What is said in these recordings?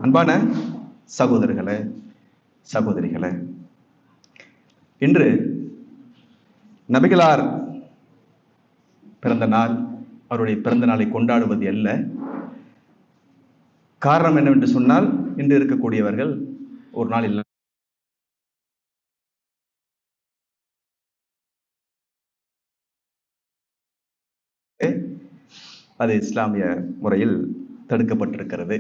அன்பான சகோதரர்களே, சகோதரிகளே, இன்று நபிகளார் பிறந்த நாள். அவருடைய பிறந்த நாளை கொண்டாடுவது அல்ல. காரணம் என்னவென்று சொன்னால், இன்று இருக்கக்கூடியவர்கள் ஒரு நாள் இல்லை, அது இஸ்லாமிய முறையில் தடுக்கப்பட்டிருக்கிறது.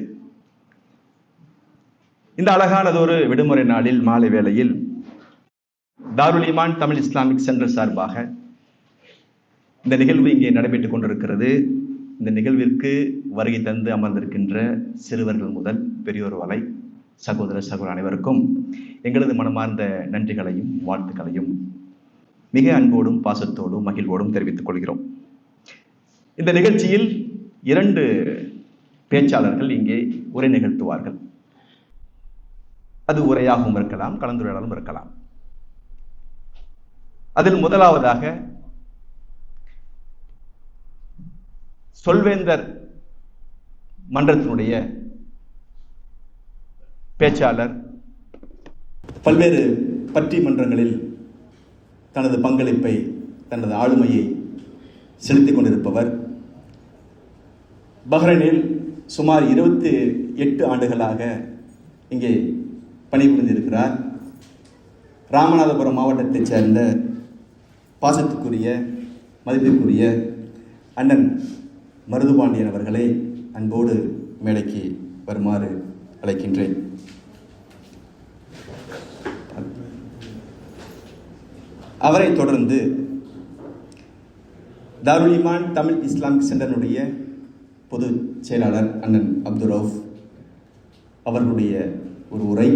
இந்த அழகானதொரு விடுமுறை நாளில் மாலை வேளையில் தாருல் ஈமான் தமிழ் இஸ்லாமிக் சென்டர் சார்பாக இந்த நிகழ்வு இங்கே நடைபெற்றுக் கொண்டிருக்கிறது. இந்த நிகழ்விற்கு வருகை தந்து அமர்ந்திருக்கின்ற சிறுவர்கள் முதல் பெரியோர் வரை சகோதர அனைவருக்கும் எங்களது மனமார்ந்த நன்றிகளையும் வாழ்த்துக்களையும் மிக அன்போடும் பாசத்தோடும் மகிழ்வோடும் தெரிவித்துக் கொள்கிறோம். இந்த நிகழ்ச்சியில் 2 பேச்சாளர்கள் இங்கே உரை நிகழ்த்துவார்கள். அது உரையாகவும் இருக்கலாம், கலந்துரையாடலும் இருக்கலாம். அதில் முதலாவதாக சொல்வேந்தர் மன்றத்தினுடைய பேச்சாளர், பல்வேறு பட்டிமன்றங்களில் தனது பங்களிப்பை, தனது ஆளுமையை செலுத்திக் கொண்டிருப்பவர், பஹ்ரைனில் சுமார் 28 ஆண்டுகளாக இங்கே பணிபுரிந்திருக்கிறார். ராமநாதபுரம் மாவட்டத்தைச் சேர்ந்த பாசத்துக்குரிய மதிப்பிற்குரிய அண்ணன் மருதுபாண்டியன் அவர்களை அன்போடு மேடைக்கு வருமாறு அழைக்கின்றேன். அவரை தொடர்ந்து தாருல் ஈமான் தமிழ் இஸ்லாமிக் சென்டருடைய பொதுச் செயலாளர் அண்ணன் அப்துல் ரவுஃப் அவர்களுடைய ஒரு உரை,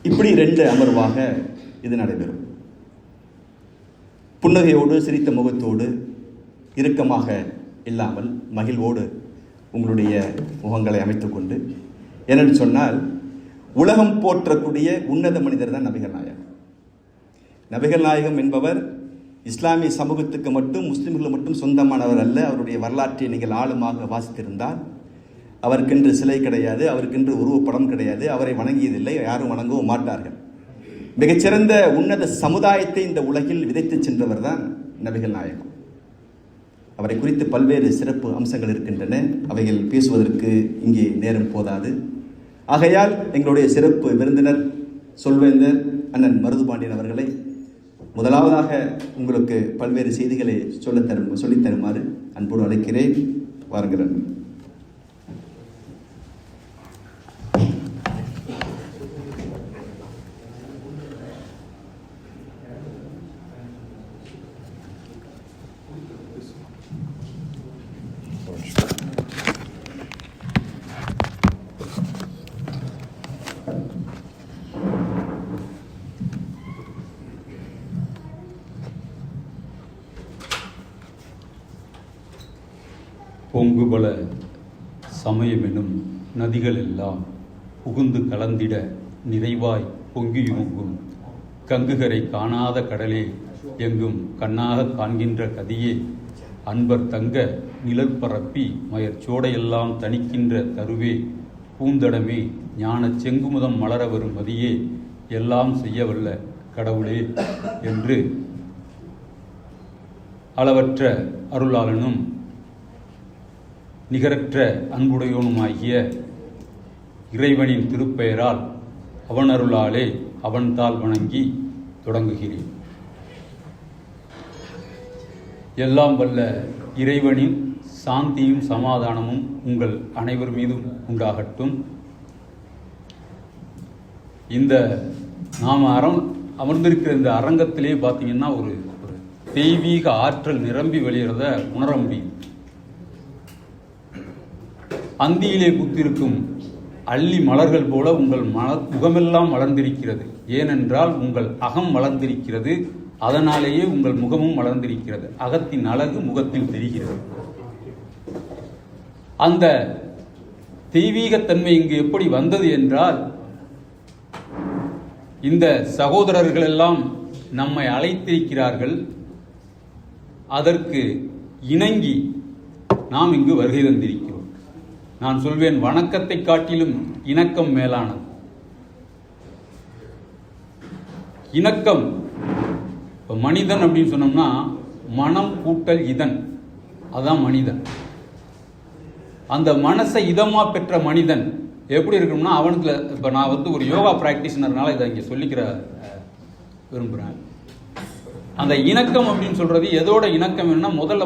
இப்படி 2 அமர்வாக இது நடைபெறும். புன்னகையோடு, சிரித்த முகத்தோடு, இறுக்கமாக இல்லாமல் மகிழ்வோடு உங்களுடைய முகங்களை அமைத்துக்கொண்டு, ஏனென்று சொன்னால் உலகம் போற்றக்கூடிய உன்னத மனிதர் தான் நபிகள் நாயகம். நபிகள் நாயகம் என்பவர் இஸ்லாமிய சமூகத்துக்கு மட்டும், முஸ்லிம்களுக்கு மட்டும் சொந்தமானவர் அல்ல. அவருடைய வரலாற்றை நீங்கள் ஆழமாக வாசித்திருந்தால் அவருக்கென்று சிலை கிடையாது, அவருக்கென்று உருவப்படம் கிடையாது, அவரை வணங்கியதில்லை, யாரும் வணங்கவும் மாட்டார்கள். மிகச்சிறந்த உன்னத சமுதாயத்தை இந்த உலகில் விதைத்து சென்றவர் தான் நபிகள் நாயகம். அவரை குறித்து பல்வேறு சிறப்பு அம்சங்கள் இருக்கின்றன. அவைகள் பேசுவதற்கு இங்கே நேரம் போதாது. ஆகையால் எங்களுடைய சிறப்பு விருந்தினர் சொல்வேந்தர் அண்ணன் மருதுபாண்டியன் அவர்களை முதலாவதாக உங்களுக்கு பல்வேறு செய்திகளை சொல்லித் தருமாறு அன்போடு அழைக்கிறேன். வாருங்கள். பொங்குபல சமயமெனும் நதிகள் எல்லாம் புகுந்து கலந்திட நிறைவாய் பொங்கியுமுங்கும் கங்குகரை காணாத கடலே எங்கும் கண்ணாக காண்கின்ற கதியே அன்பர் தங்க நிழல் பரப்பி மயர் சோடையெல்லாம் தணிக்கின்ற தருவே பூந்தடமே ஞான செங்குமுதம் மலர வரும் மதியே எல்லாம் செய்யவல்ல கடவுளே என்று அளவற்ற அருளாளனும் நிகரற்ற அன்புடையோனுமாகிய இறைவனின் திருப்பெயரால் அவனருளாலே அவன்தால் வணங்கி தொடங்குகிறேன். எல்லாம் வல்ல இறைவனின் சாந்தியும் சமாதானமும் உங்கள் அனைவர் மீதும் உண்டாகட்டும். இந்த நாம் அமர்ந்திருக்கிற இந்த அரங்கத்திலே பார்த்தீங்கன்னா ஒரு தெய்வீக ஆற்றல் நிரம்பி வெளியிறத உணர முடியும். அந்தியிலே பூத்திருக்கும் அள்ளி மலர்கள் போல உங்கள் முகமெல்லாம் வளர்ந்திருக்கிறது. ஏனென்றால் உங்கள் அகம் வளர்ந்திருக்கிறது, அதனாலேயே உங்கள் முகமும் வளர்ந்திருக்கிறது. அகத்தின் அழகு முகத்தில் தெரிகிறது. அந்த தெய்வீகத்தன்மை இங்கு எப்படி வந்தது என்றால், இந்த சகோதரர்கள் எல்லாம் நம்மை அழைத்திருக்கிறார்கள். அதற்கு இணங்கி நாம் இங்கு வருகை தந்திருக்கிறோம். நான் சொல்வேன், வணக்கத்தை காட்டிலும் இணக்கம் மேலானது. இணக்கம், இப்போ மனிதன் அப்படின்னு சொன்னோம்னா மனம் கூட்டல் இதன், அதான் மனிதன். அந்த மனசை இதமா பெற்ற மனிதன் எப்படி இருக்கணும்னா அவனுக்கு, இப்போ நான் வந்து ஒரு யோகா பிராக்டிஷனர்னால இதை இங்கே சொல்லிக்கிற விரும்புகிறேன். அந்த இணக்கம் அப்படின்னு சொல்றது எதோட இணக்கம் என்ன? முதல்ல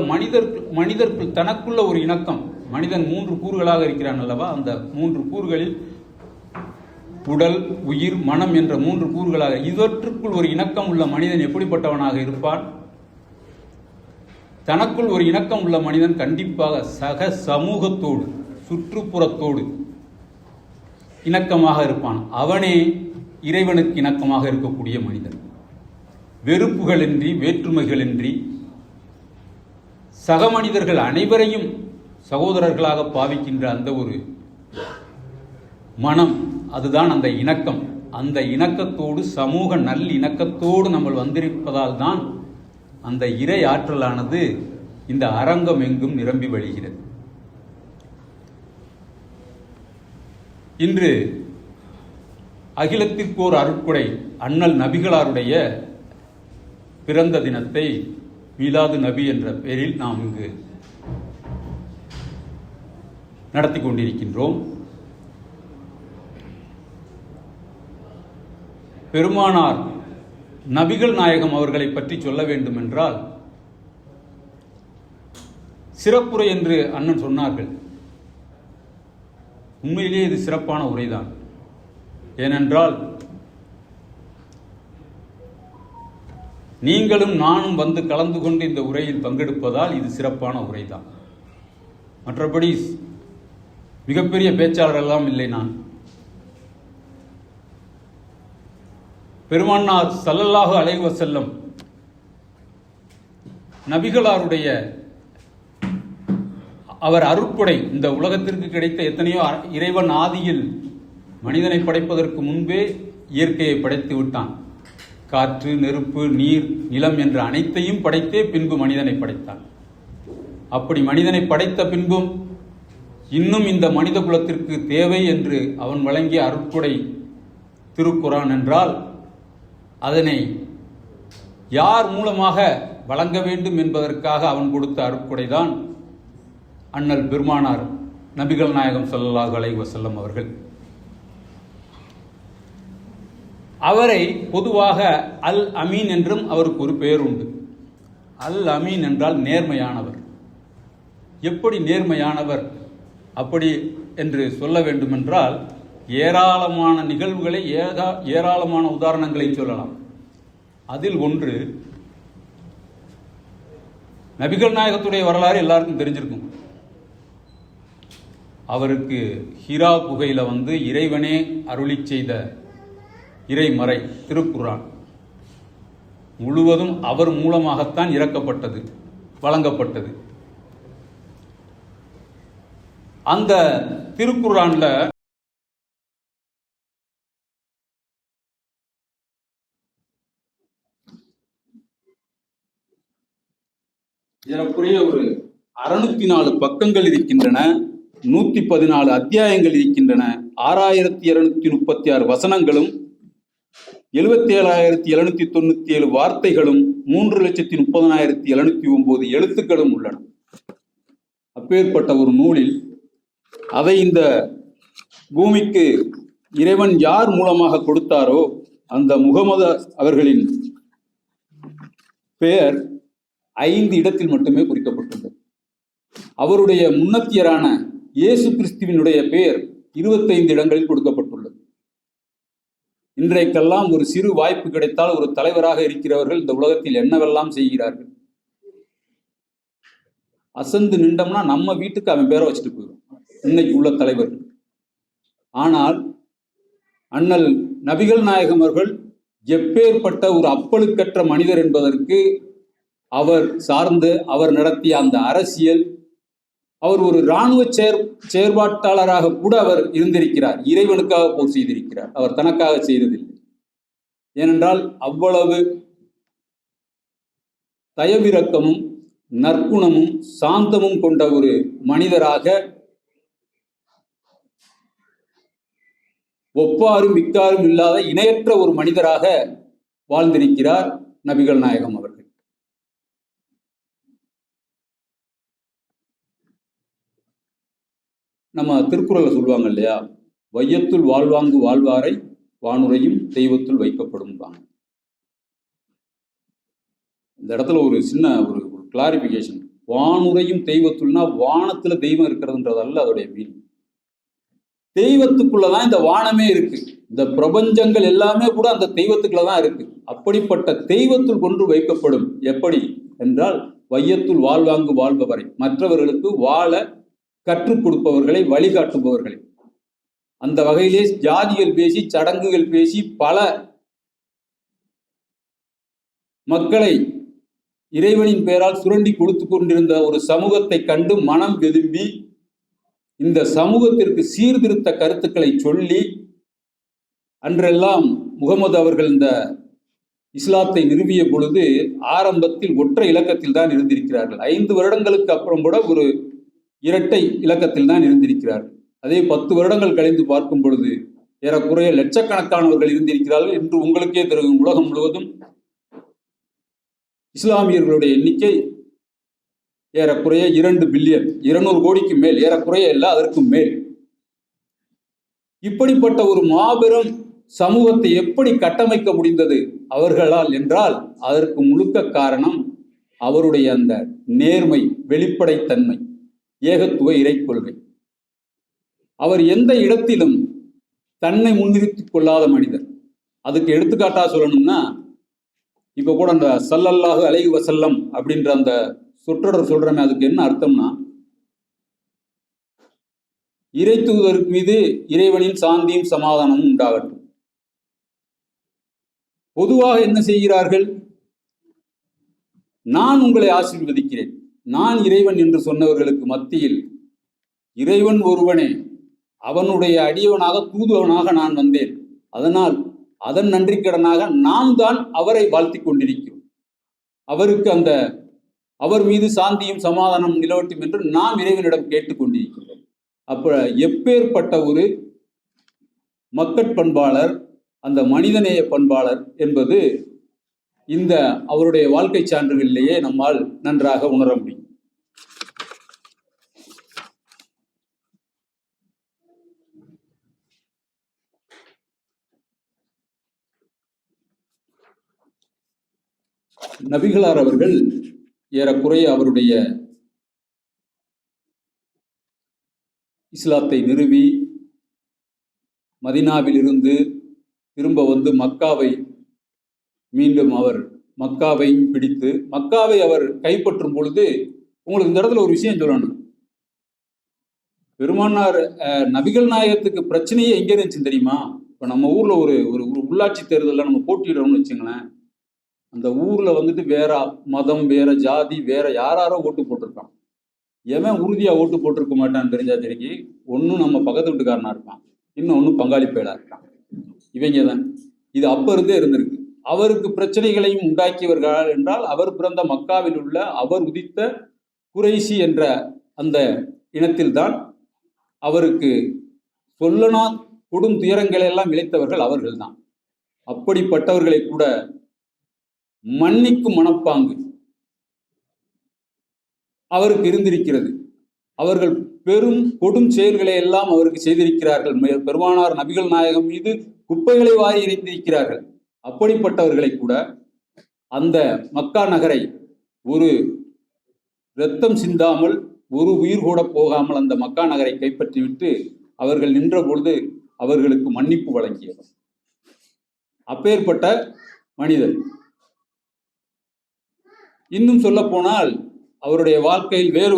மனிதர்கள் தனக்குள்ள ஒரு இணக்கம். மனிதன் 3 கூறுகளாக இருக்கிறான் அல்லவா? அந்த 3 கூறுகளில் உடல், உயிர், மனம் என்ற 3 கூறுகளாக, இவற்றுக்குள் ஒரு இணக்கம் உள்ள மனிதன் எப்படிப்பட்டவனாக இருப்பான்? தனக்குள் ஒரு இணக்கம் உள்ள மனிதன் கண்டிப்பாக சக சமூகத்தோடு, சுற்றுப்புறத்தோடு இணக்கமாக இருப்பான். அவனே இறைவனுக்கு இணக்கமாக இருக்கக்கூடிய மனிதன். வெறுப்புகளின்றி, வேற்றுமைகளின்றி சக மனிதர்கள் அனைவரையும் சகோதரர்களாக பாவிக்கின்ற அந்த ஒரு மனம், அதுதான் அந்த இணக்கம். அந்த இணக்கத்தோடு, சமூக நல்லிணக்கத்தோடு நம்ம வந்திருப்பதால் தான் அந்த இறை ஆற்றலானது இந்த அரங்கம் எங்கும் நிரம்பி வழிகிறது. இன்று அகிலத்திற்கோர் அருட்கொடை அண்ணல் நபிகளாருடைய பிறந்த தினத்தை மீலாது நபி என்ற பெயரில் நாம் இங்கு நடத்தி கொண்டிருக்கின்றோம். பெருமானார் நபிகள் நாயகம் அவர்களை பற்றி சொல்ல வேண்டும் என்றால், சிறப்புரை என்று அண்ணன் சொன்னார்கள். உண்மையிலேயே இது சிறப்பான உரைதான். ஏனென்றால் நீங்களும் நானும் வந்து கலந்து கொண்டு இந்த உரையில் பங்கெடுப்பதால் இது சிறப்பான உரைதான். மற்றபடி மிகப்பெரிய பேச்சாளர் எல்லாம் இல்லை நான். பெருமானார் ஸல்லல்லாஹு அலைஹி வஸல்லம் நபிகளாருடைய அவர் அருட்கொடை, இந்த உலகத்திற்கு கிடைத்த எத்தனையோ, இறைவன் ஆதியில் மனிதனை படைப்பதற்கு முன்பே இயற்கையை படைத்து விட்டான். காற்று, நெருப்பு, நீர், நிலம் என்ற அனைத்தையும் படைத்தே பின்பு மனிதனை படைத்தான். அப்படி மனிதனை படைத்த பின்பும் இன்னும் இந்த மனித குலத்திற்கு தேவை என்று அவன் வழங்கிய அருட்கொடை திருக்குரான் என்றால், அதனை யார் மூலமாக வழங்க வேண்டும் என்பதற்காக அவன் கொடுத்த அருட்கொடைதான் அண்ணல் பெருமானார் நபிகள் நாயகம் ஸல்லல்லாஹு அலைஹி வஸல்லம் அவர்கள். அவரை பொதுவாக அல் அமீன் என்றும் அவருக்கு ஒரு பெயர் உண்டு. அல் அமீன் என்றால் நேர்மையானவர். எப்படி நேர்மையானவர் அப்படி என்று சொல்ல வேண்டுமென்றால், ஏராளமான நிகழ்வுகளை, ஏராளமான உதாரணங்களை சொல்லலாம். அதில் ஒன்று, நபிகள் நாயகத்துடைய வரலாறு எல்லாருக்கும் தெரிஞ்சிருக்கும். அவருக்கு ஹிரா குகையில வந்து இறைவனே அருளி செய்த இறைமறை திருக்குரான் முழுவதும் அவர் மூலமாகத்தான் இறக்கப்பட்டது, வழங்கப்பட்டது. அந்த திருக்குரான்ல ஏறக்குறைய ஒரு 604 பக்கங்கள் இருக்கின்றன, 114 அத்தியாயங்கள் இருக்கின்றன, 6236 வசனங்களும் 77,797 வார்த்தைகளும் 3,30,709 எழுத்துக்களும் உள்ளன. அப்பேற்பட்ட ஒரு நூலில் அதை இந்த பூமிக்கு இறைவன் யார் மூலமாக கொடுத்தாரோ அந்த முகமது அவர்களின் பெயர் 5 இடத்தில் மட்டுமே குறிக்கப்பட்டுள்ளது. அவருடைய முன்னத்தியரான இயேசு கிறிஸ்துவினுடைய பெயர் 25 இடங்களில் கொடுக்கப்பட்டுள்ளது. இன்றைக்கெல்லாம் ஒரு சிறு வாய்ப்பு கிடைத்தால் ஒரு தலைவராக இருக்கிறவர்கள் இந்த உலகத்தில் என்னவெல்லாம் செய்கிறார்கள். அசந்து நின்றோம்னா நம்ம வீட்டுக்கு அவன் பேரை வச்சுட்டு போயிடும் இன்னைக்கு உள்ள தலைவர்கள். ஆனால் அண்ணல் நபிகள் நாயகம் அவர்கள் எப்பேற்பட்ட ஒரு அப்பழுக்கற்ற மனிதர் என்பதற்கு அவர் சார்ந்து அவர் நடத்திய அந்த அரசியல், அவர் ஒரு இராணுவ செயற்பாட்டாளராக கூட அவர் இருந்திருக்கிறார். இறைவனுக்காக போர் செய்திருக்கிறார், அவர் தனக்காக செய்ததில்லை. ஏனென்றால் அவ்வளவு தயவிரக்கமும் நற்குணமும் சாந்தமும் கொண்ட ஒரு மனிதராக, ஒப்பாரும் மிக்காரும் இல்லாத இணையற்ற ஒரு மனிதராக வாழ்ந்திருக்கிறார் நபிகள் நாயகம் அவர்கள். நம்ம திருக்குறள்ல சொல்லுவாங்க இல்லையா, வையத்துள் வாழ்வாங்கு வாழ்வாரை வானுரையும் தெய்வத்துள் வைக்கப்படும். இந்த இடத்துல ஒரு சின்ன ஒரு கிளாரிபிகேஷன். வானுரையும் தெய்வத்துள்னா வானத்துல தெய்வம் இருக்கிறதுன்றதல்ல அதோடைய மீனிங். தெய்வத்துக்குள்ளதான் இந்த வானமே இருக்கு. இந்த பிரபஞ்சங்கள் எல்லாமே கூட அந்த தெய்வத்துக்குள்ளதான் இருக்கு. அப்படிப்பட்ட தெய்வத்துள் கொண்டு வைக்கப்படும். எப்படி என்றால், வையத்துள் வாழ்வாங்கு வாழ்பவரை, மற்றவர்களுக்கு வாழ கற்றுக் கொடுப்பவர்களை, வழிகாட்டுபவர்களை. அந்த வகையிலே ஜாதிகள் பேசி, சடங்குகள் பேசி பல மக்களை இறைவனின் பெயரால் சுரண்டி கொடுத்து கொண்டிருந்த ஒரு சமூகத்தை கண்டு மனம் வெதும்பி இந்த சமூகத்திற்கு சீர்திருத்த கருத்துக்களை சொல்லி, அன்றெல்லாம் முகமது அவர்கள் இந்த இஸ்லாத்தை நிறுவிய பொழுது ஆரம்பத்தில் ஒற்றை இலக்கத்தில் தான் இருந்திருக்கிறார்கள். 5 வருடங்களுக்கு அப்புறம் கூட ஒரு இரட்டை இலக்கத்தில் தான் இருந்திருக்கிறார்கள். அதே 10 வருடங்கள் கழிந்து பார்க்கும் பொழுது ஏறக்குறைய லட்சக்கணக்கானவர்கள் இருந்திருக்கிறார்கள். என்று உங்களுக்கே தெரியும், உலகம் முழுவதும் இஸ்லாமியர்களுடைய எண்ணிக்கை ஏறக்குறைய 2 பில்லியன், 200 கோடிக்கு மேல், ஏறக்குறைய இல்லை அதற்கும் மேல். இப்படிப்பட்ட ஒரு மாபெரும் சமூகத்தை எப்படி கட்டமைக்க முடிந்தது அவர்களால் என்றால், அதற்கு முழுக்க காரணம் அவருடைய அந்த நேர்மை, வெளிப்படைத்தன்மை, ஏகத்துவ இறை கொள்கை. அவர் எந்த இடத்திலும் தன்னை முன்னிறுத்திக் கொள்ளாத மனிதர். அதுக்கு எடுத்துக்காட்டா சொல்லணும்னா, இப்ப கூட அந்த ஸல்லல்லாஹு அலைஹி வஸல்லம் அப்படின்ற அந்த சொற்றொடர் சொல்றமே, அதுக்கு என்ன அர்த்தம்னா, இறை தூதருக்கு மீது இறைவனின் சாந்தியும் சமாதானமும் உண்டாகட்டும். பொதுவாக என்ன செய்கிறார்கள்? நான் உங்களை ஆசீர்வதிக்கிறேன், நான் இறைவன் என்று சொன்னவர்களுக்கு மத்தியில் இறைவன் ஒருவனே, அவனுடைய அடியவனாக தூதுவனாக நான் வந்தேன், அதனால் அதன் நன்றிக்கடனாக நாம் தான் அவரை வாழ்த்தி கொண்டிருக்கிறோம். அவருக்கு அந்த அவர் மீது சாந்தியும் சமாதானம் நிலவட்டும் என்று நாம் இறைவனிடம் கேட்டுக்கொண்டிருக்கிறோம். அப்ப எப்பேற்பட்ட ஒரு மக்கட்பண்பாளர், அந்த மனிதநேய பண்பாளர் என்பது இந்த அவருடைய வாழ்க்கை சான்றுகளிலேயே நம்மால் நன்றாக உணர முடியும். நபிகளார் அவர்கள் ஏறக்குறைய அவருடைய இஸ்லாத்தை நிறுவி மதீனாவில் இருந்து திரும்ப வந்து மக்காவை மீண்டும் அவர் மக்காவையும் பிடித்து மக்காவை அவர் கைப்பற்றும் பொழுது, உங்களுக்கு இந்த இடத்துல ஒரு விஷயம் சொல்லணும். பெருமானார் நபிகள் நாயகத்துக்கு பிரச்சனையே எங்கே இருந்துச்சு தெரியுமா? இப்போ நம்ம ஊர்ல ஒரு ஒரு உள்ளாட்சி தேர்தலில் நம்ம போட்டியிடணும்னு வச்சுங்களேன், அந்த ஊர்ல வந்துட்டு வேற மதம், வேற ஜாதி, வேற யாராரோ ஓட்டு போட்டிருக்கான். எவன் உறுதியா ஓட்டு போட்டிருக்க மாட்டான்னு தெரிஞ்சா தெரிஞ்சு, ஒன்னும் நம்ம பக்கத்து வீட்டுக்காரனா இருப்பான், இன்னொன்னு பங்காளி பயலா இருக்கான். இவங்க தான். இது அப்ப இருந்தே இருந்திருக்கு. அவருக்கு பிரச்சனைகளையும் உண்டாக்கியவர்கள் என்றால், அவர் பிறந்த மக்காவில் உள்ள அவர் உதித்த குறைசி என்ற அந்த இனத்தில்தான் அவருக்கு சொல்லனா கொடும் துயரங்களை எல்லாம் இழைத்தவர்கள் அவர்கள் தான். அப்படிப்பட்டவர்களை கூட மன்னிக்கும் மனப்பாங்கு அவருக்கு இருந்திருக்கிறது. அவர்கள் பெரும் கொடும் செயல்களை எல்லாம் அவருக்கு செய்திருக்கிறார்கள். பெருமானார் நபிகள் நாயகம் மீது குப்பைகளை வாரி எறிந்திருக்கிறார்கள். அப்படிப்பட்டவர்களை கூட அந்த மக்கா நகரை ஒரு இரத்தம் சிந்தாமல், ஒரு உயிர் கூட போகாமல் அந்த மக்கா நகரை கைப்பற்றிவிட்டு அவர்கள் நின்ற பொழுது அவர்களுக்கு மன்னிப்பு வழங்கியவர் அப்பேற்பட்ட மனிதர். இன்னும் சொல்ல போனால் அவருடைய வாழ்க்கையில் வேறு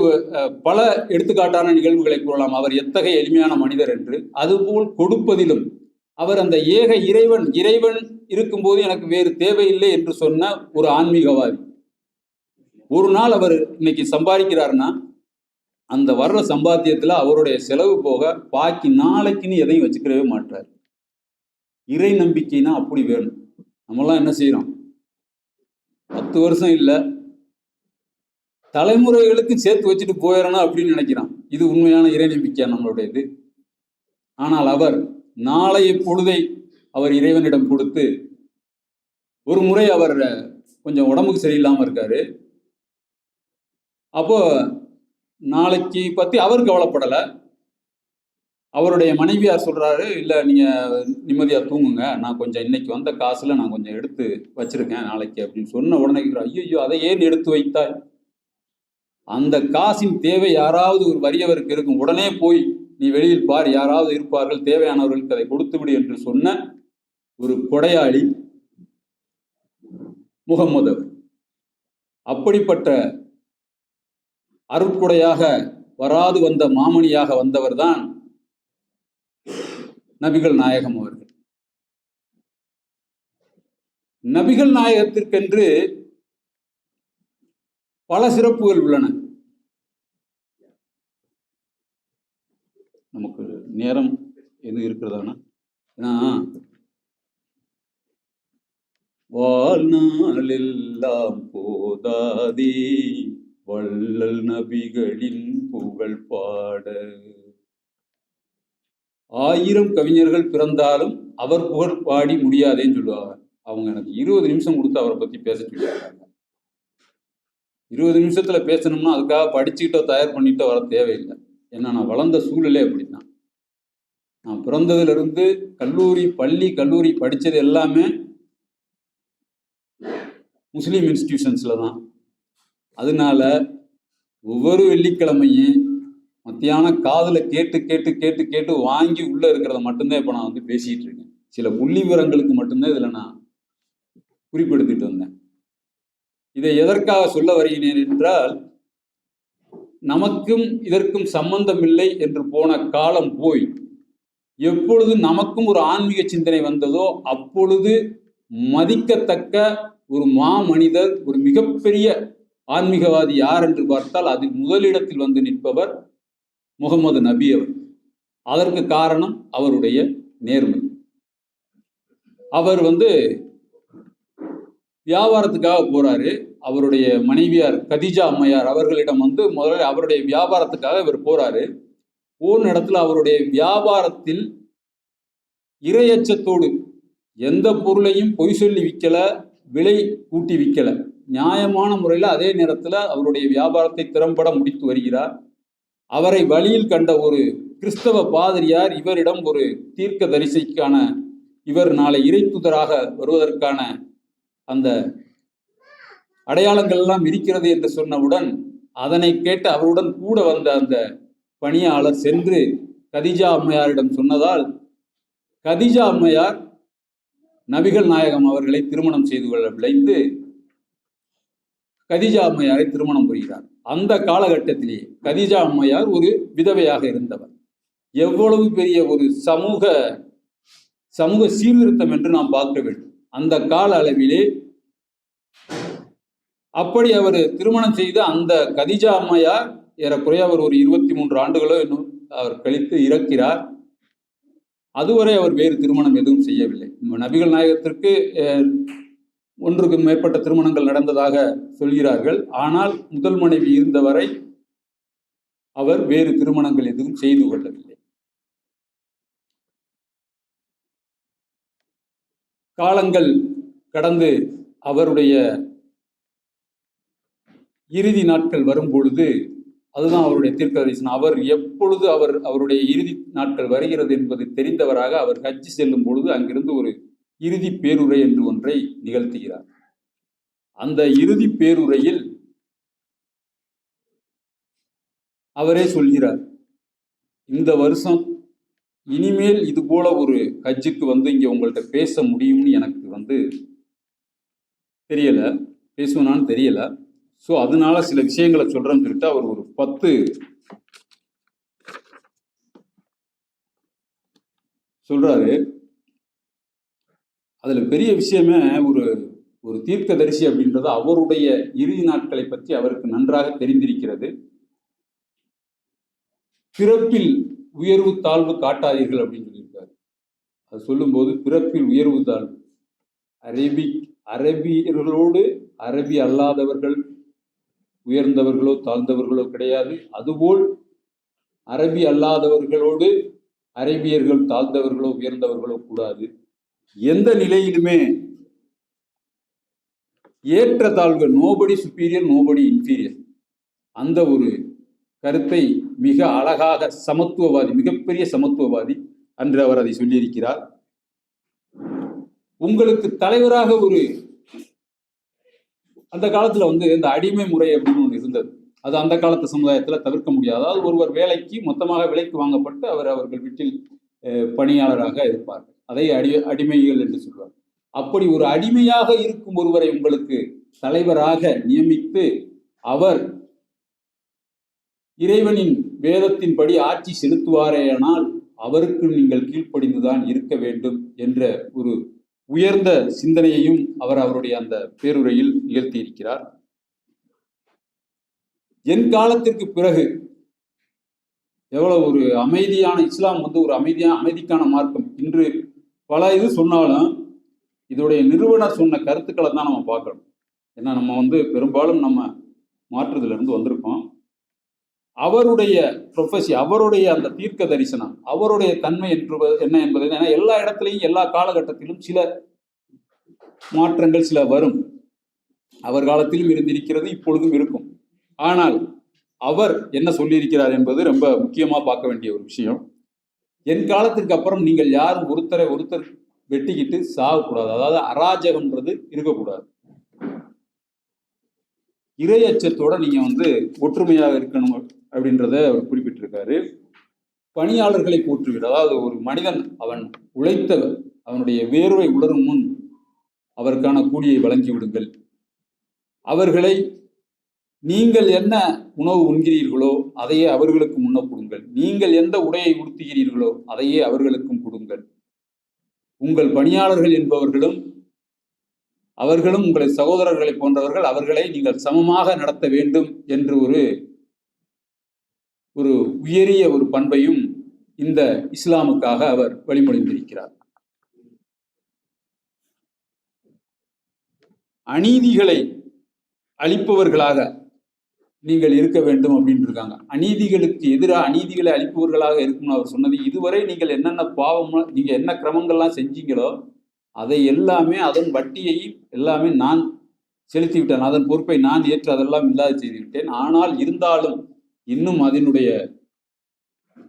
பல எடுத்துக்காட்டான நிகழ்வுகளை கூறலாம். அவர் எத்தகைய எளிமையான மனிதர் என்று. அதுபோல் கொடுப்பதிலும் அவர் அந்த ஏக இறைவன் இருக்கும்போது எனக்கு வேறு தேவையில்லை என்று சொன்ன ஒரு ஆன்மீகவாதி. ஒரு நாள் அவர் இன்னைக்கு சம்பாதிக்கிறாருன்னா, அந்த வர்ற சம்பாத்தியத்துல அவருடைய செலவு போக பாக்கி நாளைக்குன்னு எதையும் வச்சுக்கிறவே மாட்டார். இறை நம்பிக்கைனா அப்படி வேணும். நம்மளாம் என்ன செய்யறோம்? 10 வருஷம் இல்லை, தலைமுறைகளுக்கு சேர்த்து வச்சுட்டு போயிடணும் அப்படின்னு நினைக்கிறான். இது உண்மையான இறை நம்பிக்கை நம்மளுடையது. ஆனால் அவர் நாளைய பொழுதை அவர் இறைவனிடம் கொடுத்து, ஒரு முறை அவர் கொஞ்சம் உடம்புக்கு சரியில்லாமல் இருக்காரு. அப்போ நாளைக்கு பற்றி அவர் கவலைப்படலை. அவருடைய மனைவியார் சொல்றாரு, இல்லை நீங்கள் நிம்மதியாக தூங்குங்க, நான் கொஞ்சம் இன்னைக்கு வந்த காசுல நான் கொஞ்சம் எடுத்து வச்சிருக்கேன் நாளைக்கு அப்படின்னு சொன்ன உடனே ஐயோ அதை ஏன் எடுத்து வைத்தாய்? அந்த காசின் தேவை யாராவது ஒரு வறியவருக்கு இருக்கும், உடனே போய் நீ வெளியில் பார், யாராவது இருப்பார்கள், தேவையானவர்களுக்கு அதை கொடுத்து விடு என்று சொன்ன ஒரு கொடையாளி முகம்மது அவர். அப்படிப்பட்ட அருட்கொடையாக வராது வந்த மாமணியாக வந்தவர் தான் நபிகள் நாயகம் அவர்கள். நபிகள் நாயகத்திற்கென்று பல சிறப்புகள் உள்ளன. நமக்கு நேரம் எது இருக்கிறதானா? வாழ்நாளெல்லாம் போதாதே வள்ளல் நபிகளின் புகழ் பாட, 1000 கவிஞர்கள் பிறந்தாலும் அவர் புகழ் பாடி முடியாதேன்னு சொல்லுவாங்க. அவங்க எனக்கு 20 நிமிஷம் கொடுத்து அவரை பத்தி பேச சொல்லியிருக்காங்க. 20 நிமிஷத்துல பேசணும்னா அதுக்காக படிச்சுக்கிட்டோ தயார் பண்ணிட்டோ வர தேவையில்லை. ஏன்னா நான் வளர்ந்த சூழ்நிலை அப்படித்தான். நான் பிறந்ததுலேருந்து கல்லூரி படித்தது எல்லாமே முஸ்லீம் இன்ஸ்டிடியூஷன்ஸில் தான். அதனால ஒவ்வொரு வெள்ளிக்கிழமையும் மத்தியானம் காதில் கேட்டு கேட்டு கேட்டு கேட்டு வாங்கி உள்ளே இருக்கிறத மட்டும்தான் இப்போ நான் வந்து பேசிகிட்டு இருக்கேன். சில புள்ளி விவரங்களுக்கு மட்டும்தான் இதில் நான் குறிப்பெடுத்துட்டு வந்தேன். இதை எதற்காக சொல்ல வருகிறேன் என்றால், நமக்கும் இதற்கும் சம்பந்தம் இல்லை என்று போன காலம் போய் எப்பொழுது நமக்கும் ஒரு ஆன்மீக சிந்தனை வந்ததோ அப்பொழுது மதிக்கத்தக்க ஒரு மாமனிதர், ஒரு மிகப்பெரிய ஆன்மீகவாதி யார் என்று பார்த்தால் அதில் முதலிடத்தில் வந்து நிற்பவர் முகமது நபி அவர். அதற்கு காரணம் அவருடைய நேர்மை. அவர் வந்து வியாபாரத்துக்காக போறாரு. அவருடைய மனைவியார் கதிஜா அம்மையார் அவர்களிடம் வந்து முதல்ல அவருடைய வியாபாரத்துக்காக இவர் போறாரு. போன இடத்துல அவருடைய வியாபாரத்தில் இறையச்சத்தோடு எந்த பொருளையும் பொய் சொல்லி விற்கல, விலை கூட்டி விற்கல, நியாயமான முறையில் அதே நேரத்தில் அவருடைய வியாபாரத்தை திறம்பட முடித்து வருகிறார். அவரை வழியில் கண்ட ஒரு கிறிஸ்தவ பாதிரியார் இவரிடம் ஒரு தீர்க்க தரிசிக்கான, இவர் நாளை இறைத்துதராக வருவதற்கான அந்த அடையாளங்கள் எல்லாம் இருக்கிறது என்று சொன்னவுடன் அதனை கேட்டு அவருடன் கூட வந்த அந்த பணியாளர் சென்று கதிஜா அம்மையாரிடம் சொன்னதால் கதிஜா அம்மையார் நபிகள் நாயகம் அவர்களை திருமணம் செய்து கொள்ள விளைந்து கதிஜா அம்மையாரை திருமணம் புரிகிறார். அந்த காலகட்டத்திலேயே கதிஜா அம்மையார் ஒரு விதவையாக இருந்தவர். எவ்வளவு பெரிய ஒரு சமூக சீர்திருத்தம் என்று நாம் பார்க்க வேண்டும். அந்த கால அளவிலே அப்படி அவர் திருமணம் செய்த அந்த கதிஜா அம்மையார் ஏறக்குறைய அவர் ஒரு 23 ஆண்டுகளோ இன்னும் அவர் கழித்து இறக்கிறார். அதுவரை அவர் வேறு திருமணம் எதுவும் செய்யவில்லை. நபிகள் நாயகத்திற்கு 1க்கு மேற்பட்ட திருமணங்கள் நடந்ததாக சொல்கிறார்கள். ஆனால் முதல் மனைவி இருந்தவரை அவர் வேறு திருமணங்கள் எதுவும் செய்து கொள்ளவில்லை. காலங்கள் கடந்து அவருடைய இறுதி நாட்கள் வரும் பொழுது, அதுதான் அவருடைய தீர்க்க தரிசனம். அவர் எப்பொழுது அவருடைய இறுதி நாட்கள் வருகிறது என்பது தெரிந்தவராக அவர் ஹஜ் செல்லும் பொழுது அங்கிருந்து ஒரு இறுதி பேருரை என்று ஒன்றை நிகழ்த்துகிறார். அந்த இறுதி பேருரையில் அவரே சொல்கிறார், இந்த வருஷம் இனிமேல் இது போல ஒரு ஹஜ்ஜுக்கு வந்து இங்க உங்கள்கிட்ட பேச முடியும்னு எனக்கு வந்து தெரியல, பேசுவேனான்னு தெரியல. ஸோ அதனால சில விஷயங்களை சொல்றேன்னு சொல்லிட்டு அவர் ஒரு 10 சொல்றாரு. அதுல பெரிய விஷயமே ஒரு தீர்க்கதரிசி அப்படின்றது அவருடைய இறுதி நாட்களை பற்றி அவருக்கு நன்றாக தெரிந்திருக்கிறது. பிறப்பில் உயர்வு தாழ்வு காட்டாதீர்கள் அப்படின்னு சொல்லியிருக்காரு. அது சொல்லும்போது பிறப்பில் உயர்வு தாழ்வு, அரபியர்களோடு அரபி அல்லாதவர்கள் உயர்ந்தவர்களோ தாழ்ந்தவர்களோ கிடையாது. அதுபோல் அரபி அல்லாதவர்களோடு அரேபியர்கள் தாழ்ந்தவர்களோ உயர்ந்தவர்களோ கூடாது. எந்த நிலையிலுமே ஏற்றத்தாழ்வு, நோபடி சுப்பீரியர் நோபடி இன்ஃபீரியர், அந்த ஒரு கருத்தை மிக அழகாக சமத்துவவாதி, மிகப்பெரிய சமத்துவவாதி அன்று அவர் அதை சொல்லியிருக்கிறார். உங்களுக்கு தலைவராக ஒரு அந்த காலத்துல இந்த அடிமை முறை அப்படின்னு ஒன்று இருந்தது. அது அந்த காலத்து சமுதாயத்துல தவிர்க்க முடியாது. அதாவது ஒருவர் வேலைக்கு மொத்தமாக விலைக்கு வாங்கப்பட்டு அவர்கள் வீட்டில் பணியாளராக இருப்பார்கள். அதை அடிமைகள் என்று சொல்வார். அப்படி ஒரு அடிமையாக இருக்கும் ஒருவரை உங்களுக்கு தலைவராக நியமித்து அவர் இறைவனின் வேதத்தின்படி ஆட்சி செலுத்துவாரேயானால் அவருக்கு நீங்கள் கீழ்ப்படிந்துதான் இருக்க வேண்டும் என்ற ஒரு உயர்ந்த சிந்தனையையும் அவருடைய அந்த பேருரையில் நிகழ்த்தியிருக்கிறார். என் காலத்திற்கு பிறகு எவ்வளவு ஒரு அமைதியான இஸ்லாம் ஒரு அமைதிக்கான மார்க்கம். இன்று பல இது சொன்னாலும் இதோடைய நிறுவனர் சொன்ன கருத்துக்களை தான் நம்ம பார்க்கணும். ஏன்னா நம்ம பெரும்பாலும் நம்ம மாற்றுதிலிருந்து வந்திருக்கோம். அவருடைய ப்ரொஃபஸி, அவருடைய அந்த தீர்க்க தரிசனம், அவருடைய தன்மை என்ன என்பதை, ஏன்னா எல்லா இடத்துலையும் எல்லா காலகட்டத்திலும் சில மாற்றங்கள் சில வரும். அவர் காலத்திலும் இருந்திருக்கிறது, இப்பொழுதும் இருக்கும். ஆனால் அவர் என்ன சொல்லியிருக்கிறார் என்பது ரொம்ப முக்கியமா பார்க்க வேண்டிய ஒரு விஷயம். என் காலத்திற்கு அப்புறம் நீங்கள் யாரும் ஒருத்தர் வெட்டிக்கிட்டு சாகக்கூடாது. அதாவது அராஜகம்ன்றது இருக்கக்கூடாது. இறை அச்சத்தோட நீங்க ஒற்றுமையாக இருக்கணும் அப்படின்றத அவர் குறிப்பிட்டிருக்காரு. பணியாளர்களை போற்றுகிறார். அதாவது ஒரு மனிதன் அவன் உழைத்த அவனுடைய வேர்வை உலரும் முன் அவருக்கான கூலியை வழங்கி விடுங்கள். அவர்களை நீங்கள் என்ன உணவு உண்கிறீர்களோ அதையே அவர்களுக்கு முன்ன கொடுங்கள். நீங்கள் எந்த உடையை உடுத்துகிறீர்களோ அதையே அவர்களுக்கும் கொடுங்கள். உங்கள் பணியாளர்கள் என்பவர்களும் அவர்களும் உங்களை சகோதரர்களை போன்றவர்கள். அவர்களை நீங்கள் சமமாக நடத்த வேண்டும் என்று ஒரு உயரிய ஒரு பண்பையும் இந்த இஸ்லாமுக்காக அவர் வழிமொழிந்திருக்கிறார். அநீதிகளை அழிப்பவர்களாக நீங்கள் இருக்க வேண்டும் அப்படின்னு இருக்காங்க. அநீதிகளுக்கு எதிராக அநீதிகளை அழிப்பவர்களாக இருக்கும்னு அவர் சொன்னது. இதுவரை நீங்கள் என்னென்ன பாவம், நீங்க என்ன கிரமங்கள்லாம் செஞ்சீங்களோ அதை எல்லாமே, அதன் வட்டியை எல்லாமே நான் செலுத்தி விட்டேன், அதன் பொறுப்பை நான் ஏற்று அதெல்லாம் இல்லாது செய்து விட்டேன். ஆனால் இருந்தாலும் இன்னும் அதனுடைய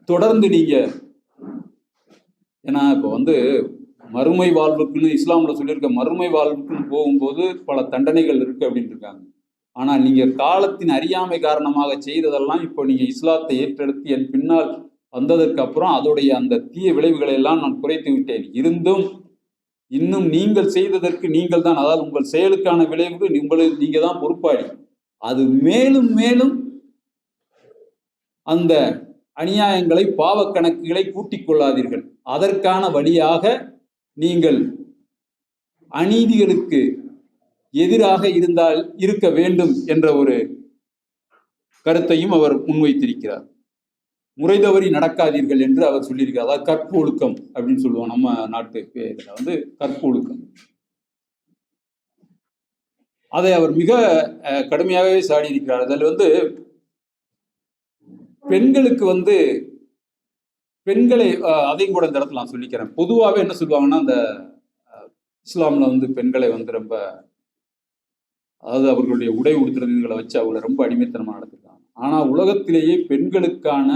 தொடர்ந்து நீங்க, ஏன்னா இப்போ மறுமை வாழ்வுக்குன்னு இஸ்லாம்ல சொல்லியிருக்க, மறுமை வாழ்வுக்குன்னு போகும்போது பல தண்டனைகள் இருக்கு அப்படின்னு இருக்காங்க. ஆனால் நீங்க காலத்தின் அறியாமை காரணமாக செய்ததெல்லாம் இப்போ நீங்க இஸ்லாத்தை ஏற்றெடுத்து என் பின்னால் வந்ததற்கு அப்புறம் அதோடைய அந்த தீய விளைவுகளை எல்லாம் நான் குறைத்து விட்டேன். இருந்தும் இன்னும் நீங்கள் செய்ததற்கு நீங்கள் தான், அதாவது உங்கள் செயலுக்கான விளைவுக்கு நீங்க தான் பொறுப்பாளி. அது மேலும் மேலும் அந்த அநியாயங்களை, பாவ கணக்குகளை கூட்டிக் கொள்ளாதீர்கள். அதற்கான வழியாக நீங்கள் அநீதிகளுக்கு எதிராக இருக்க வேண்டும் என்ற ஒரு கருத்தையும் அவர் முன்வைத்திருக்கிறார். முறை தவறி நடக்காதீர்கள் என்று அவர் சொல்லியிருக்கிறார். அதாவது கற்பு ஒழுக்கம் அப்படின்னு சொல்லுவோம் நம்ம நாட்டு பேர்ல கற்பு ஒழுக்கம். அதை அவர் மிக கடுமையாகவே சாடி இருக்கிறார். அதில் பெண்களுக்கு பெண்களை அதையும் கூட இந்த இடத்துல நான் சொல்லிக்கிறேன். பொதுவாகவே என்ன சொல்லுவாங்கன்னா, அந்த இஸ்லாம்ல பெண்களை ரொம்ப, அதாவது அவர்களுடைய உடை உடுத்துறதுகளை வச்சு அவங்களை ரொம்ப அடிமைத்தனமாக நடத்துறாங்க. ஆனால் உலகத்திலேயே பெண்களுக்கான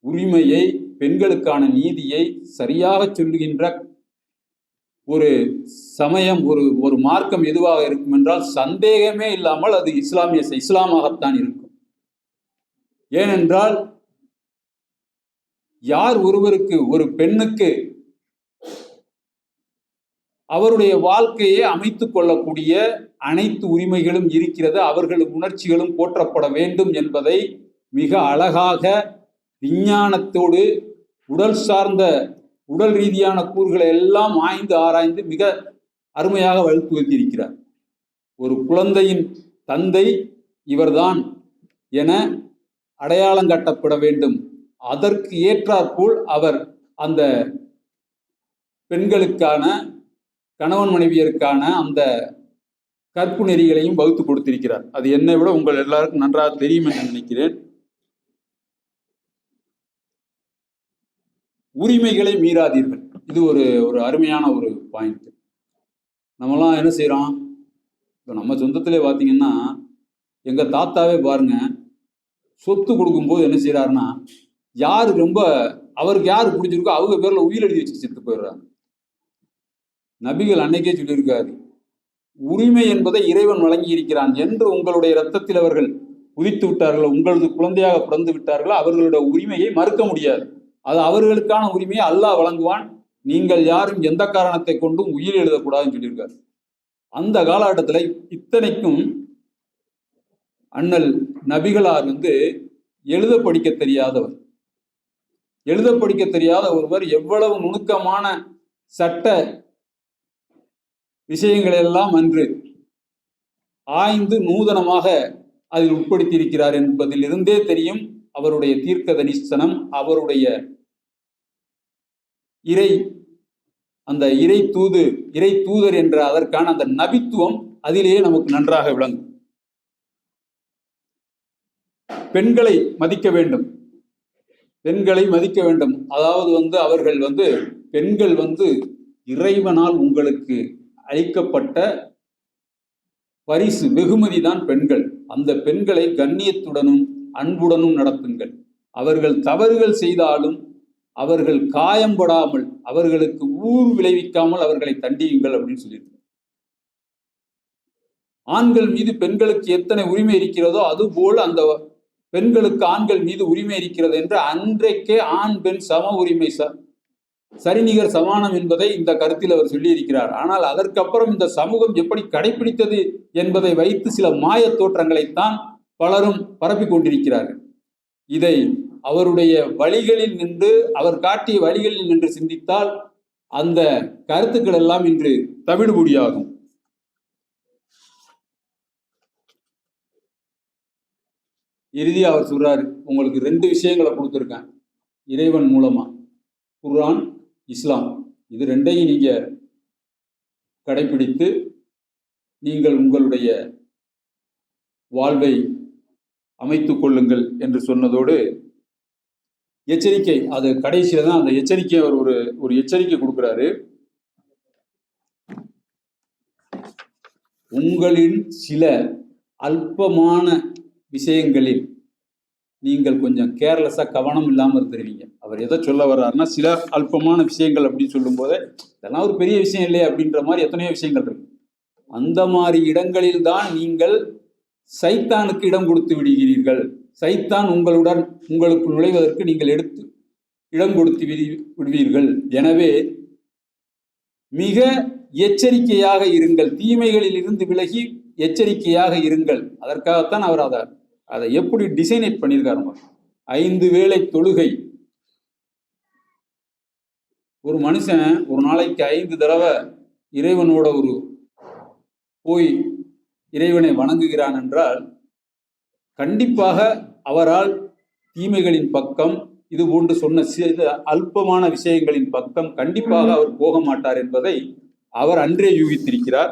உரிமையை, பெண்களுக்கான நீதியை சரியாக சொல்லுகின்ற ஒரு சமயம், ஒரு மார்க்கம் எதுவாக இருக்கும் என்றால் சந்தேகமே இல்லாமல் அது இஸ்லாமாகத்தான் இருக்கும். ஏனென்றால் யார் ஒருவருக்கு, ஒரு பெண்ணுக்கு அவருடைய வாழ்க்கையை அமைத்துக் கொள்ளக்கூடிய அனைத்து உரிமைகளும் இருக்கிறது, அவர்கள் உணர்ச்சிகளும் போற்றப்பட வேண்டும் என்பதை மிக அழகாக விஞ்ஞானத்தோடு உடல் ரீதியான கூறுகளை எல்லாம் ஆராய்ந்து மிக அருமையாக வகுத்திருக்கிறார். ஒரு குழந்தையின் தந்தை இவர்தான் என அடையாளம் காட்டப்பட வேண்டும். அதற்கு ஏற்றாற்போல் அவர் அந்த பெண்களுக்கான, கணவன் மனைவியருக்கான அந்த கற்பு நெறிகளையும் வகுத்து கொடுத்திருக்கிறார். அது என்னை விட உங்கள் எல்லாருக்கும் நன்றாக தெரியும் என்று நினைக்கிறேன். உரிமைகளை மீறாதீர்கள். இது ஒரு அருமையான ஒரு பாயிண்ட். நம்மலாம் என்ன செய்யறோம்? இப்போ நம்ம சொந்தத்திலே பார்த்தீங்கன்னா, எங்க தாத்தாவே பாருங்க, சொத்து கொடுக்கும்போது என்ன செய்யறாருன்னா, யாரு ரொம்ப அவருக்கு யாரு பிடிச்சிருக்கோ அவங்க பேர்ல உயிர் எழுதி வச்சுட்டு செத்து போயிடுறாங்க. நபிகள் அன்னைக்கே சொல்லியிருக்காரு, உரிமை என்பதை இறைவன் வழங்கி இருக்கிறான் என்று உங்களுடைய இரத்தத்தில் அவர்கள் உதித்து விட்டார்கள், உங்களது குழந்தையாக பிறந்து விட்டார்களோ அவர்களுடைய உரிமையை மறுக்க முடியாது. அது அவர்களுக்கான உரிமையை அல்லாஹ் வழங்குவான். நீங்கள் யாரும் எந்த காரணத்தை கொண்டும் உயிர் எழுதக்கூடாதுன்னு சொல்லியிருக்காரு. அந்த காலகட்டத்தில் இத்தனைக்கும் அண்ணல் நபிகளார் எழுத படிக்க தெரியாதவர். எழுத படிக்க தெரியாத ஒருவர் எவ்வளவு நுணுக்கமான சட்ட விஷயங்கள் எல்லாம் அன்று ஆய்ந்து நூதனமாக அதில் உட்படுத்தி இருக்கிறார் என்பதில் இருந்தே தெரியும் அவருடைய தீர்க்க தரிசனம், அவருடைய இறை தூதர் என்ற அதற்கான அந்த நபித்துவம் அதிலேயே நமக்கு நன்றாக விளங்கும். பெண்களை மதிக்க வேண்டும், பெண்களை மதிக்க வேண்டும். அதாவது அவர்கள் பெண்கள் இறைவனால் உங்களுக்கு அளிக்கப்பட்ட பரிசு, வெகுமதி தான் பெண்கள். அந்த பெண்களை கண்ணியத்துடனும் அன்புடனும் நடத்துங்கள். அவர்கள் தவறுகள் செய்தாலும் அவர்கள் காயம்படாமல், அவர்களுக்கு ஊர் விளைவிக்காமல் அவர்களை தண்டியுங்கள் அப்படின்னு சொல்லியிருக்காங்க. ஆண்கள் மீது பெண்களுக்கு எத்தனை உரிமை இருக்கிறதோ அதுபோல் அந்த பெண்களுக்கு ஆண்கள் மீது உரிமை இருக்கிறது என்று அன்றைக்கே ஆண் பெண் சம உரிமை, சரிநிகர் சமானம் என்பதை இந்த கருத்தில் அவர் சொல்லி இருக்கிறார். ஆனால் அதற்கப்புறம் இந்த சமூகம் எப்படி கடைபிடித்தது என்பதை வைத்து சில மாய தோற்றங்களைத்தான் பலரும் பரப்பிக் கொண்டிருக்கிறார்கள். இதை அவருடைய வழிகளில் நின்று, அவர் காட்டிய வழிகளில் நின்று சிந்தித்தால் அந்த கருத்துக்கள் எல்லாம் இன்று தவிடுபொடியாகும். இறுதியா அவர் சொல்றாரு, உங்களுக்கு 2 விஷயங்களை கொடுத்துருக்கேன் இறைவன் மூலமா, குர்ஆன், இஸ்லாம். இது 2ஐயும் நீங்க கடைபிடித்து நீங்கள் உங்களுடைய வாழ்வை அமைத்துக் கொள்ளுங்கள் என்று சொன்னதோடு எச்சரிக்கை, அது கடைசியில தான் அந்த எச்சரிக்கை அவர் ஒரு எச்சரிக்கை கொடுக்கிறாரு. உங்களின் சில அல்பமான விஷயங்களில் நீங்கள் கொஞ்சம் கேர்லெஸ்ஸா கவனம் இல்லாமல் இருந்துருவீங்க. அவர் எதை சொல்ல வர்றாருன்னா, சில அல்பமான விஷயங்கள் அப்படின்னு சொல்லும் போதே இதெல்லாம் ஒரு பெரிய விஷயம் இல்லையே அப்படின்ற மாதிரி எத்தனையோ விஷயங்கள் இருக்கு. அந்த மாதிரி இடங்களில் தான் நீங்கள் சைத்தானுக்கு இடம் கொடுத்து விடுகிறீர்கள். சைத்தான் உங்களுக்கு நுழைவதற்கு நீங்கள் இடம் கொடுத்து விடுவீர்கள். எனவே மிக எச்சரிக்கையாக இருங்கள், தீமைகளில் இருந்து விலகி எச்சரிக்கையாக இருங்கள். அதற்காகத்தான் அவர் அதை எப்படி டிசைனேட் பண்ணியிருக்காரு. 5 வேளை தொழுகை. ஒரு மனுஷன் ஒரு நாளைக்கு 5 தடவை இறைவனோட போய் இறைவனை வணங்குகிறான் என்றால் கண்டிப்பாக அவரால் தீமைகளின் பக்கம், இது போன்று சொன்ன அல்பமான விஷயங்களின் பக்கம் கண்டிப்பாக அவர் போக மாட்டார் என்பதை அவர் அன்றே யூகித்திருக்கிறார்.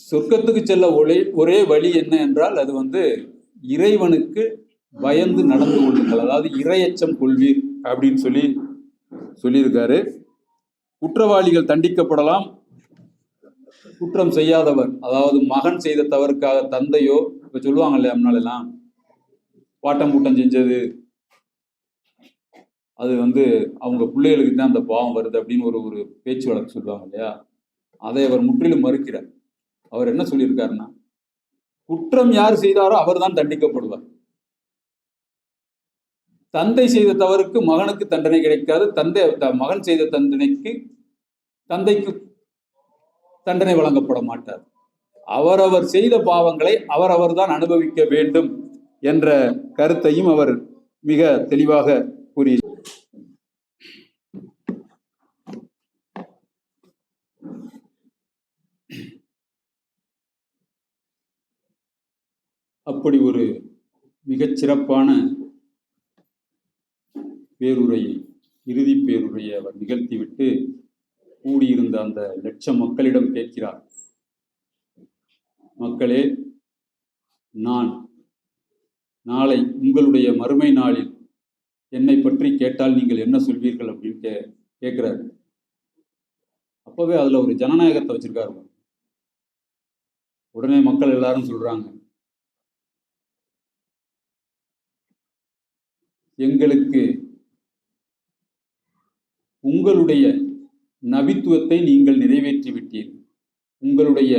சொர்க்கத்துக்கு செல்ல ஒரே வழி என்ன என்றால் அது இறைவனுக்கு பயந்து நடந்து கொள்ளுங்கள், அதாவது இறையச்சம் கொள்வீர் அப்படின்னு சொல்லியிருக்காரு. குற்றவாளிகள் தண்டிக்கப்படலாம், குற்றம் செய்யாதவர், அதாவது மகன் செய்த தவறுக்காக தந்தையோ, இப்ப சொல்லுவாங்க இல்லையா முன்னாலெல்லாம் பாட்டம் கூட்டம் செஞ்சது, அது அவங்க பிள்ளைகளுக்கு தான் அந்த பாவம் வருது அப்படின்னு ஒரு பேச்சு வழக்கு சொல்லுவாங்க இல்லையா, அதை அவர் முற்றிலும் மறுக்கிறார். அவர் என்ன சொல்லியிருக்காருன்னா, குற்றம் யார் செய்தாரோ அவர் தான் தண்டிக்கப்படுவார். தந்தை செய்த தவறுக்கு மகனுக்கு தண்டனை கிடைக்காது, மகன் செய்த தந்தைக்கு தண்டனை வழங்கப்பட மாட்டார். அவரவர் செய்த பாவங்களை அவரவர் தான் அனுபவிக்க வேண்டும் என்ற கருத்தையும் அவர் மிக தெளிவாக கூறி அப்படி ஒரு மிகச் சிறப்பான பேருரையை, இறுதி பேருரையை அவர் நிகழ்த்திவிட்டு கூடியிருந்த அந்த லட்சம் மக்களிடம் கேட்கிறார், மக்களே, நான் நாளை உங்களுடைய மறுமை நாளில் என்னை பற்றி கேட்டால் நீங்கள் என்ன சொல்வீர்கள் அப்படின்னு கேட்கிறாரு. அப்பவே அதுல ஒரு ஜனநாயகத்தை வச்சிருக்காரு. உடனே மக்கள் எல்லாரும் சொல்றாங்க, எங்களுக்கு உங்களுடைய நபித்துவத்தை நீங்கள் நிறைவேற்றி விட்டீர்கள், உங்களுடைய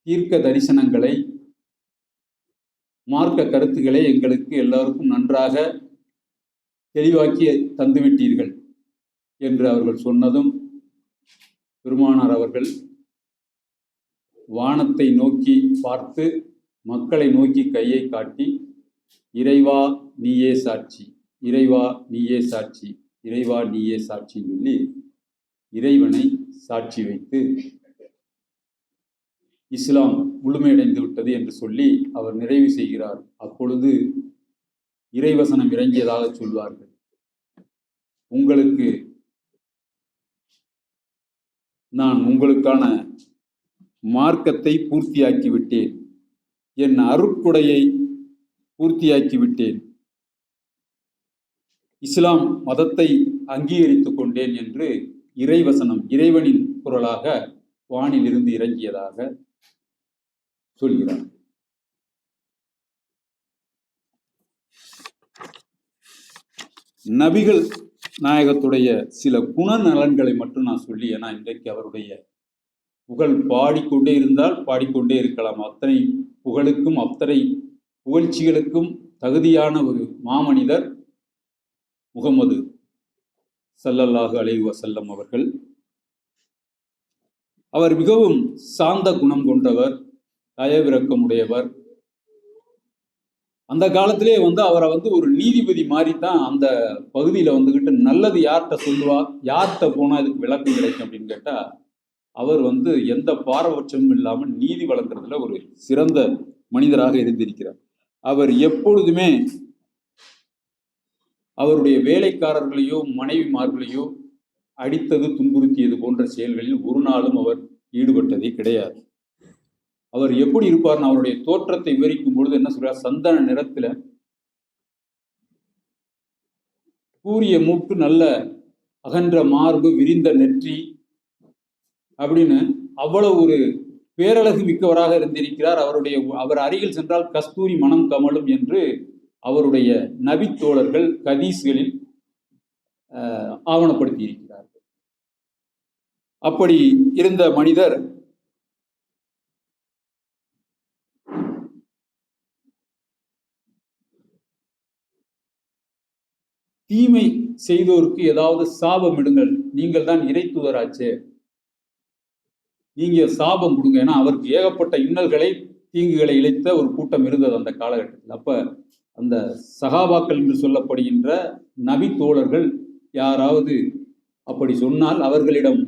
தீர்க்க தரிசனங்களை, மார்க்க கருத்துக்களை எங்களுக்கு எல்லாருக்கும் நன்றாக தெளிவாக்கி தந்துவிட்டீர்கள் என்று அவர்கள் சொன்னதும் பெருமானார் அவர்கள் வானத்தை நோக்கி பார்த்து மக்களை நோக்கி கையை காட்டி, இறைவா நீயே சாட்சி, இறைவா நீயே சாட்சி, இறைவா நீயே சாட்சின்னு சொல்லி இறைவனை சாட்சி வைத்து இஸ்லாம் முழுமையடைந்து விட்டது என்று சொல்லி அவர் நிறைவு செய்கிறார். அப்பொழுது இறைவசனம் இறங்கியதாக சொல்வார்கள், நான் உங்களுக்கான மார்க்கத்தை பூர்த்தியாக்கி விட்டேன், என் அருட்கொடையை பூர்த்தியாக்கி விட்டேன், இஸ்லாம் மதத்தை அங்கீகரித்துக் கொண்டேன் என்று இறைவசனம் இறைவனின் குரலாக வானிலிருந்து இறங்கியதாக சொல்கிறார். நபிகள் நாயகத்துடைய சில குணநலன்களை மட்டும் நான் சொல்லி, ஏன்னா இன்றைக்கு அவருடைய புகழ் பாடிக்கொண்டே இருந்தால் பாடிக்கொண்டே இருக்கலாம். அத்தனை புகழுக்கும் அத்தனை புகழ்ச்சிகளுக்கும் தகுதியான ஒரு மாமனிதர் முகமது ஸல்லல்லாஹு அலைஹி வஸல்லம் அவர்கள். அவர் மிகவும் சாந்த குணம் கொண்டவர், தயவிரக்கமுடையவர். அந்த காலத்திலே அவரை ஒரு நீதிபதி மாதிரி தான் அந்த பகுதியில வந்துகிட்டு நல்லது யார்கிட்ட சொல்லுவா, யார்கிட்ட போனா இதுக்கு விளக்கம் கிடைக்கும் அப்படின்னு கேட்டா, அவர் எந்த பாரபட்சமும் இல்லாமல் நீதி வழங்குறதுல ஒரு சிறந்த மனிதராக இருந்திருக்கிறார். அவர் எப்பொழுதுமே அவருடைய வேலைக்காரர்களையோ மனைவிமார்களையோ அடித்தது துன்புறுத்தியது போன்ற செயல்களில் ஒரு நாளும் அவர் ஈடுபட்டதே கிடையாது. அவர் எப்படி இருப்பார்னு அவருடைய தோற்றத்தை விவரிக்கும் பொழுது என்ன சொல்றார், சந்தன நிறத்துல, கூரிய மூக்கு, நல்ல அகன்ற மார்பு, விரிந்த நெற்றி அப்படின்னு அவ்வளவு ஒரு பேரழகு மிக்கவராக இருந்திருக்கிறார். அவர் அருகில் சென்றால் கஸ்தூரி மனம் கமலும் என்று அவருடைய நபி தோழர்கள் ஹதீஸ்களில் ஆவணப்படுத்தி இருக்கிறார்கள். அப்படி இருந்த மனிதர் தீமை செய்தோருக்கு ஏதாவது சாபம் இடுங்கள், நீங்கள் தான் இறை தூதராச்சே, நீங்க சாபம் கொடுங்க. ஏன்னா அவருக்கு ஏகப்பட்ட இன்னல்களை தீங்குகளை இழைத்த ஒரு கூட்டம் இருந்தது அந்த காலகட்டத்தில். அப்ப அந்த சகாபாக்கள் என்று சொல்லப்படுகின்ற நபி தோழர்கள் யாராவது அப்படி சொன்னால் அவர்களிடம்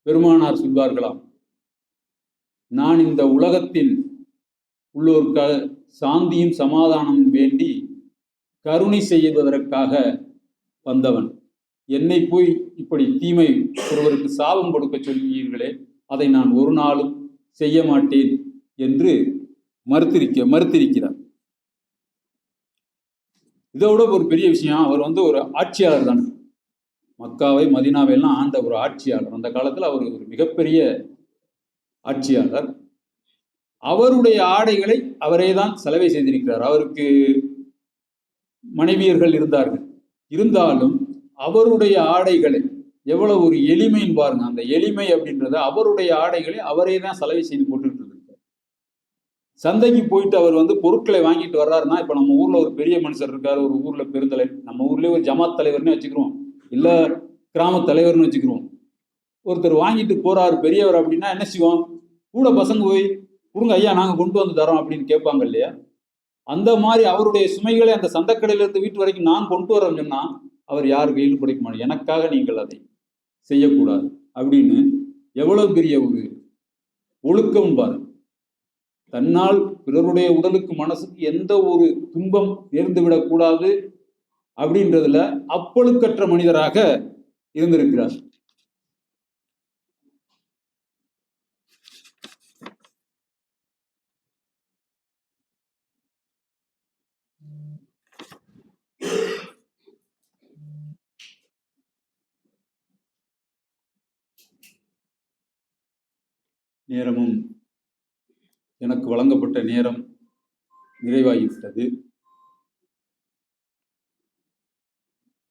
பெருமானார் சொல்வார்களாம், நான் இந்த உலகத்தில் உள்ளோருக்காக சாந்தியும் சமாதானமும் வேண்டி கருணை செய்வதற்காக வந்தவன், என்னை போய் இப்படி தீமை ஒருவருக்கு சாபம் கொடுக்க சொல்கிறீர்களே, அதை நான் ஒரு நாளும் செய்ய மாட்டேன் என்று மறுத்திருக்கிறார். இதோட ஒரு பெரிய விஷயம், அவர் ஒரு ஆட்சியாளர் தான். மக்காவை மதீனாவை எல்லாம் ஆண்ட ஒரு ஆட்சியாளர். அந்த காலத்தில் அவர் ஒரு மிகப்பெரிய ஆட்சியாளர். அவருடைய ஆடைகளை அவரே தான் செலவை செய்திருக்கிறார். அவருக்கு மனைவியர்கள் இருந்தார்கள். இருந்தாலும் அவருடைய ஆடைகளை எவ்வளவு ஒரு எளிமைன்னு பாருங்க. அந்த எளிமை அப்படின்றத அவருடைய ஆடைகளை அவரே தான் செலவை செய்து போட்டுக்கிட்டு இருக்கார். சந்தைக்கு போயிட்டு அவர் பொருட்களை வாங்கிட்டு வர்றாருன்னா, இப்ப நம்ம ஊர்ல ஒரு பெரிய மனுஷர் இருக்காரு, ஒரு ஊர்ல பெருந்தலைவர், நம்ம ஊர்லயே ஒரு ஜமாத் தலைவர்னு வச்சுக்கிறோம், இல்ல கிராம தலைவர்னு வச்சுக்கிறோம். ஒருத்தர் வாங்கிட்டு போறாரு பெரியவர் அப்படின்னா என்ன செய்வோம், கூட பசங்க போய் கொடுங்க ஐயா, நாங்க கொண்டு வந்து தரோம் அப்படின்னு கேட்பாங்க இல்லையா? அந்த மாதிரி அவருடைய சுமைகளை அந்த சந்தைக்கடையில இருந்து வீட்டு வரைக்கும் நான் கொண்டு வரேன்னு சொன்னா அவர் யார் கையில் கிடைக்க மாட்டேன், எனக்காக நீங்கள் அதை செய்யக்கூடாது அப்படின்னு எவ்வளவு பெரிய ஒரு ஒழுக்கம் பாரு. தன்னால் பிறருடைய உடலுக்கு மனசுக்கு எந்த ஒரு துன்பம் நேர்ந்து விடக்கூடாது அப்படின்றதுல அப்பழுக்கற்ற மனிதராக இருந்திருக்கிறார். நேரமும் எனக்கு வழங்கப்பட்ட நேரம் நிறைவாகிவிட்டது.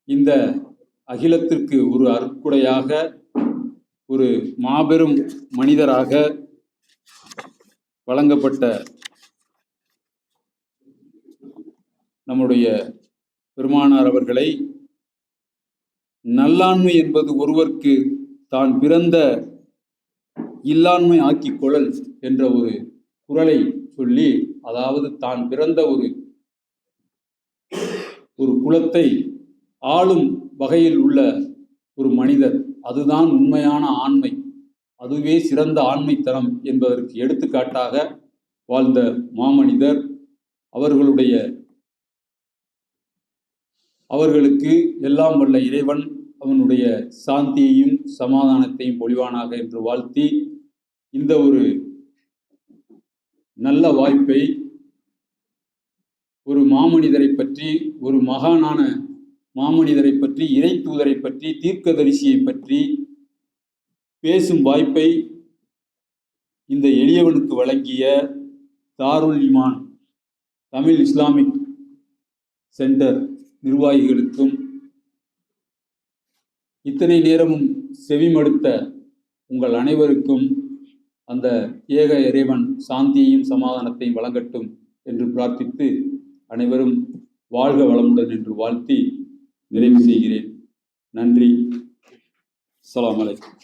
இந்த அகிலத்திற்கு ஒரு அருட்கொடையாக, ஒரு மாபெரும் மனிதராக வழங்கப்பட்ட நம்முடைய பெருமானார் அவர்களை, நல்லாண்மை என்பது ஒருவருக்கு தான் பிறந்த இல்லாண்மை ஆக்கிக் கொள்ளல் என்ற ஒரு குறளை சொல்லி, அதாவது தான் பிறந்த ஒரு குலத்தை ஆளும் வகையில் உள்ள ஒரு மனிதர், அதுதான் உண்மையான ஆண்மை, அதுவே சிறந்த ஆண்மைத்தனம் என்பதற்கு எடுத்துக்காட்டாக வாழ்ந்த மாமனிதர். அவர்களுக்கு எல்லாம் வல்ல இறைவன் அவனுடைய சாந்தியையும் சமாதானத்தையும் பொழிவானாக என்று வாழ்த்தி, இந்த ஒரு நல்ல வாய்ப்பை, ஒரு மாமனிதரை பற்றி, ஒரு மகானான மாமனிதரை பற்றி, இறை தூதரை பற்றி, தீர்க்கதரிசியை பற்றி பேசும் வாய்ப்பை இந்த எளியவனுக்கு வழங்கிய தாருல் ஈமான் தமிழ் இஸ்லாமிக் சென்டர் நிர்வாகிகளுக்கும், இத்தனை நேரமும் செவிமடுத்த உங்கள் அனைவருக்கும் அந்த ஏக இறைவன் சாந்தியையும் சமாதானத்தையும் வழங்கட்டும் என்று பிரார்த்தித்து, அனைவரும் வாழ்க வளமுடன் என்று வாழ்த்தி நிறைவு செய்கிறேன். நன்றி. அஸ்ஸலாமு அலைக்கும்.